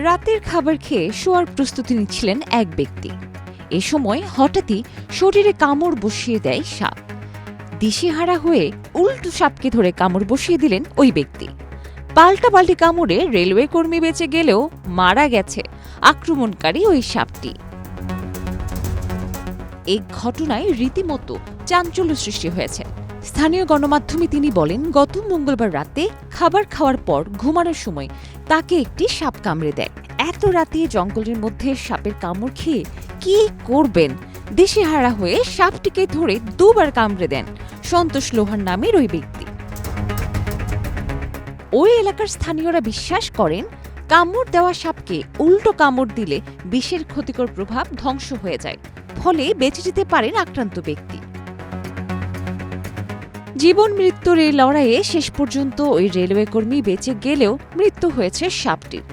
রাতের খাবার খেয়ে শোয়ার প্রস্তুতি নিচ্ছিলেন এক ব্যক্তি। এ সময় হঠাৎই শরীরে কামড় বসিয়ে দেয় সাপ। দিশেহারা হয়ে উল্টো সাপকে ধরে কামড় বসিয়ে দিলেন ওই ব্যক্তি। পাল্টাপাল্টি কামড়ে রেলওয়ে কর্মী বেঁচে গেলেও মারা গেছে আক্রমণকারী ওই সাপটি। এই ঘটনায় রীতিমতো চাঞ্চল্য সৃষ্টি হয়েছে। স্থানীয় গণমাধ্যমে তিনি বলেন, গত মঙ্গলবার রাতে খাবার খাওয়ার পর ঘুমানোর সময় তাকে একটি সাপ কামড়ে দেয়। এত রাতে জঙ্গলের মধ্যে সাপের কামড় খেয়ে কি করবেন? দিশেহারা হয়ে সাপটিকে ধরে দুবার কামড়ে দেন সন্তোষ লোহার নামের ওই ব্যক্তি। ওই এলাকার স্থানীয়রা বিশ্বাস করেন, কামড় দেওয়া সাপকে উল্টো কামড় দিলে বিষের ক্ষতিকর প্রভাব ধ্বংস হয়ে যায়, ফলে বেঁচে যেতে পারেন আক্রান্ত ব্যক্তি। জীবন মৃত্যুর এই লড়াইয়ে শেষ পর্যন্ত ওই রেলওয়ে কর্মী বেঁচে গেলেও মৃত্যু হয়েছে সাপটির।